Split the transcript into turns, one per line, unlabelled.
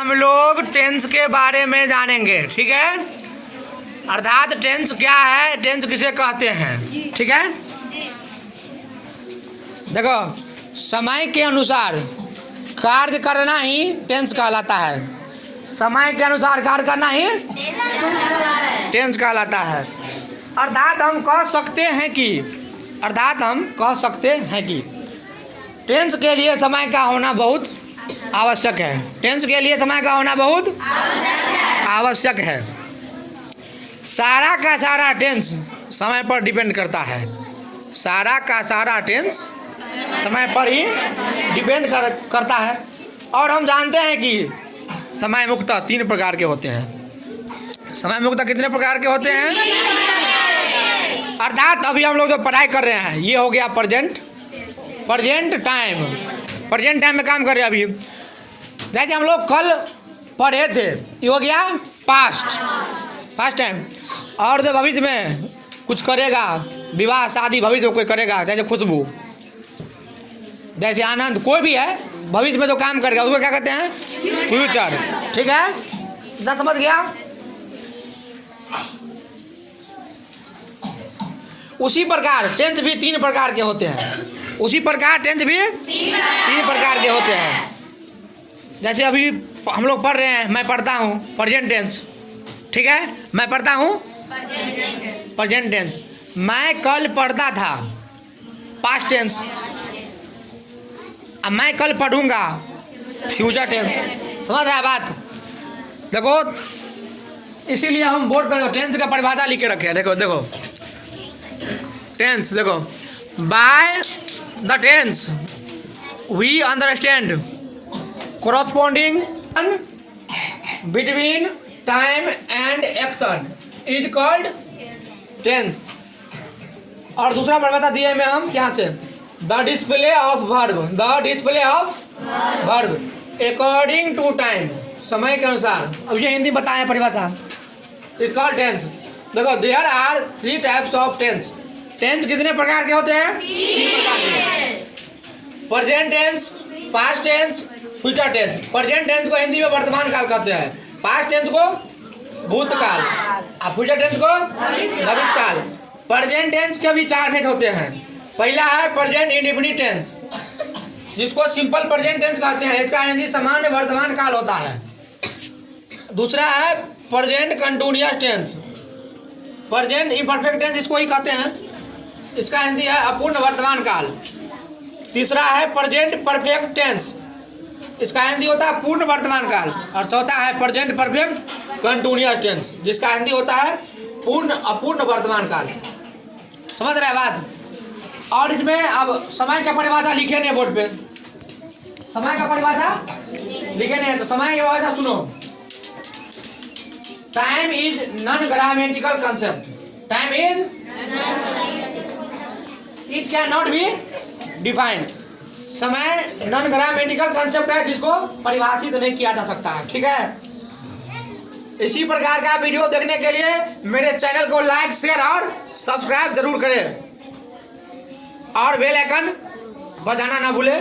हम लोग टेंस के बारे में जानेंगे, ठीक है। अर्थात टेंस क्या है, टेंस किसे कहते हैं, ठीक है। देखो, समय के अनुसार कार्य करना ही टेंस कहलाता है। समय के अनुसार कार्य करना ही टेंस कहलाता है। अर्थात हम कह सकते हैं कि टेंस के लिए समय का होना बहुत आवश्यक है। टेंस के लिए समय का होना बहुत आवश्यक है। सारा का सारा टेंस समय पर डिपेंड करता है। सारा का सारा टेंस समय पर ही डिपेंड करता है। और हम जानते हैं कि समय मुक्त 3 प्रकार के होते हैं। समय मुक्त कितने प्रकार के होते हैं? अर्थात अभी हम लोग जो पढ़ाई कर रहे हैं ये हो गया प्रेजेंट टाइम। प्रेजेंट टाइम में काम कर रहे हैं अभी। जैसे हम लोग कल पढ़े थे, ये हो गया पास्ट टाइम। और जो भविष्य में कुछ करेगा, विवाह शादी भविष्य में कोई करेगा, जैसे खुशबू, जैसे आनंद, कोई भी है भविष्य में जो काम करेगा उसको क्या कहते हैं? फ्यूचर, ठीक है। इतना समझ गया। उसी प्रकार टेंस भी 3 प्रकार के होते हैं। उसी प्रकार टेंस भी 3 प्रकार के होते हैं। जैसे अभी हम लोग पढ़ रहे हैं, मैं पढ़ता हूँ, प्रेजेंट टेंस, ठीक है। मैं पढ़ता हूँ प्रेजेंट टेंस। मैं कल पढ़ता था, पास्ट टेंस। अब मैं कल पढ़ूंगा, फ्यूचर टेंस। समझ रहा है बात? देखो, इसीलिए हम बोर्ड पर टेंस का परिभाषा लिख के रखे हैं। देखो टेंस, देखो, by the tense we understand corresponding between time and action is called tense। और दूसरा परिभाषा दिए में हम क्या से? the display of verb according to time, समय के अनुसार। अब ये हिंदी बताएं परिभाषा, it's called tense। देखो, there are 3 types of tense। Tense कितने प्रकार के होते हैं? 3 प्रकार के। Present tense, past tense, future tense. Present tense को हिंदी में वर्तमान काल कहते हैं, पास्ट टेंस को भूतकाल, और फ्यूचर टेंस को भविष्यकाल। प्रेजेंट टेंस के भी 4 भेद होते हैं। पहला है प्रेजेंट इंडेफिनिट टेंस, जिसको सिंपल प्रेजेंट टेंस कहते हैं। इसका हिंदी सामान्य वर्तमान काल होता है। दूसरा है present continuous tense, present imperfect tense इसको ही कहते हैं। इसका हिंदी है अपूर्ण वर्तमान काल। तीसरा है प्रेजेंट परफेक्ट टेंस, इसका हिंदी होता है पूर्ण वर्तमान काल। और चौथा है प्रेजेंट परफेक्ट कंटिन्यूअस टेंस, जिसका हिंदी होता है अपूर्ण वर्तमान काल। समझ रहे हैं बात? और इसमें अब समय का परिभाषा लिखे नहीं बोर्ड पे, समय का परिभाषा लिखे नहीं है, तो समय की परिभाषा सुनो। Time is non grammatical concept. Time is it can not be defined. समय नॉन ग्रामेटिकल कंसेप्ट है, जिसको परिभाषित नहीं किया जा सकता है, ठीक है। इसी प्रकार का वीडियो देखने के लिए मेरे चैनल को लाइक, शेयर और सब्सक्राइब जरूर करें, और बेल आइकन बजाना ना भूले।